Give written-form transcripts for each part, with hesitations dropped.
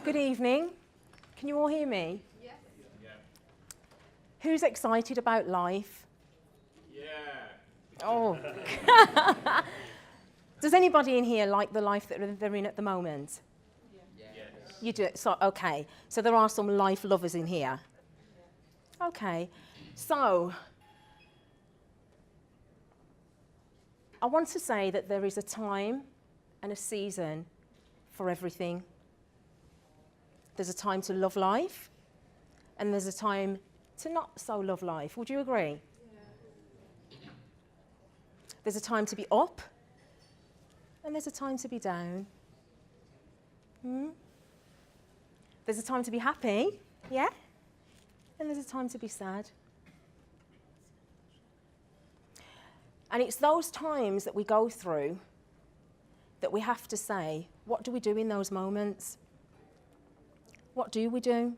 Good evening. Can you all hear me? Yes. Yeah. Who's excited about life? Yeah. Oh. Does anybody in here like the life that they're in at the moment? Yes. You do? So, okay. So there are some life lovers in here. Okay. So, I want to say that there is a time and a season for everything. There's a time to love life, and there's a time to not so love life. Would you agree? Yeah. There's a time to be up, and there's a time to be down. There's a time to be happy, yeah? And there's a time to be sad. And it's those times that we go through that we have to say, what do we do in those moments? What do we do?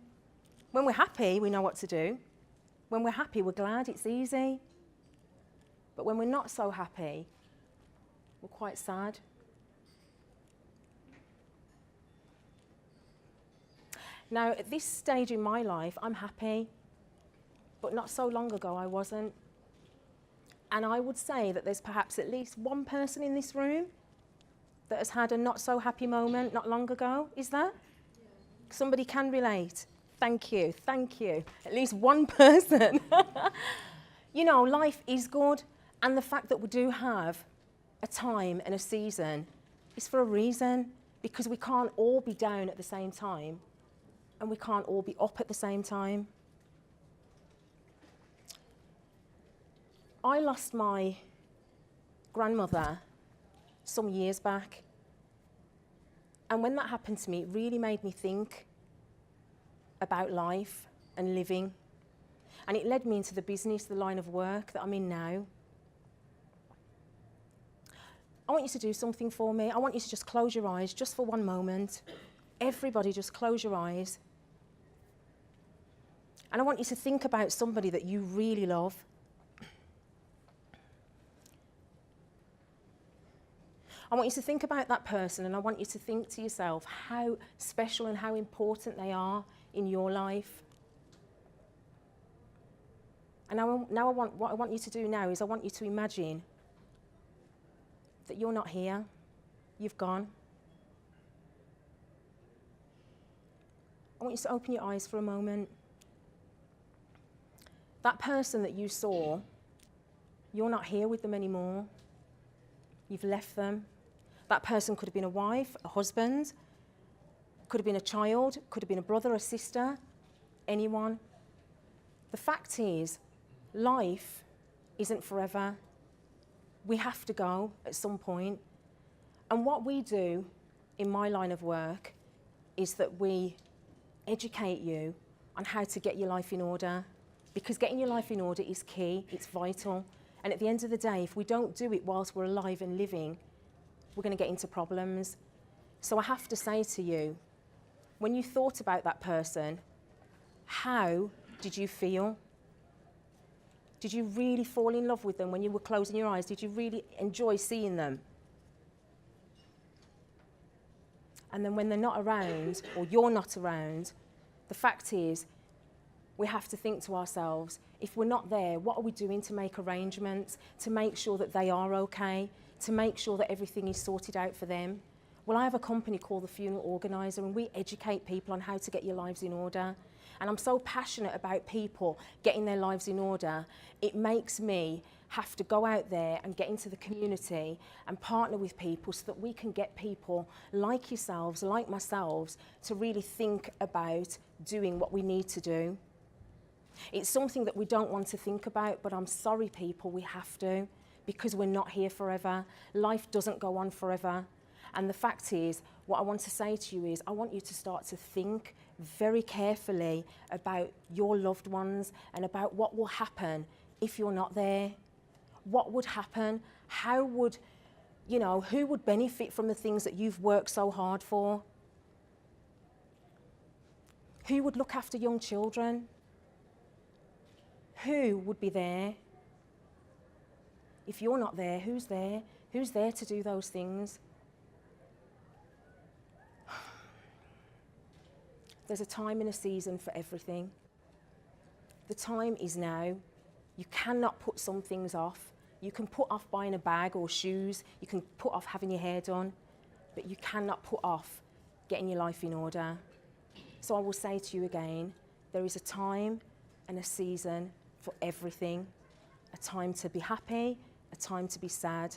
When we're happy, we know what to do. When we're happy, we're glad, it's easy. But when we're not so happy, we're quite sad. Now, at this stage in my life, I'm happy, but not so long ago I wasn't. And I would say that there's perhaps at least one person in this room that has had a not so happy moment not long ago. Is there? Yeah. Somebody can relate. Thank you, thank you. At least one person. You know, life is good, and the fact that we do have a time and a season is for a reason, because we can't all be down at the same time, and we can't all be up at the same time. I lost my grandmother some years back, and when that happened to me, it really made me think about life and living, and it led me into the business, the line of work that I'm in now. I want you to do something for me. I want you to just close your eyes just for one moment. Everybody just close your eyes. And I want you to think about somebody that you really love. I want you to think about that person, and I want you to think to yourself how special and how important they are in your life. And what I want you to do now is I want you to imagine that you're not here, you've gone. I want you to open your eyes for a moment. That person that you saw, you're not here with them anymore. You've left them. That person could have been a wife, a husband, could have been a child, could have been a brother, a sister, anyone. The fact is, life isn't forever. We have to go at some point. And what we do in my line of work is that we educate you on how to get your life in order, because getting your life in order is key, it's vital. And at the end of the day, if we don't do it whilst we're alive and living, we're going to get into problems. So I have to say to you, when you thought about that person, how did you feel? Did you really fall in love with them when you were closing your eyes? Did you really enjoy seeing them? And then when they're not around, or you're not around, the fact is, we have to think to ourselves, if we're not there, what are we doing to make arrangements, to make sure that they are okay, to make sure that everything is sorted out for them? Well, I have a company called The Funeral Organiser, and we educate people on how to get your lives in order. And I'm so passionate about people getting their lives in order. It makes me have to go out there and get into the community and partner with people so that we can get people like yourselves, like myself, to really think about doing what we need to do. It's something that we don't want to think about, but I'm sorry, people, we have to, because we're not here forever. Life doesn't go on forever. And the fact is, what I want to say to you is, I want you to start to think very carefully about your loved ones and about what will happen if you're not there. What would happen? How would, you know, who would benefit from the things that you've worked so hard for? Who would look after young children? Who would be there? If you're not there, who's there? Who's there to do those things? There's a time and a season for everything. The time is now. You cannot put some things off. You can put off buying a bag or shoes. You can put off having your hair done. But you cannot put off getting your life in order. So I will say to you again, there is a time and a season for everything. A time to be happy, a time to be sad,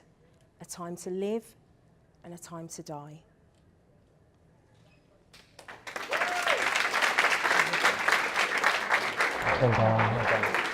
a time to live, and a time to die. Well done.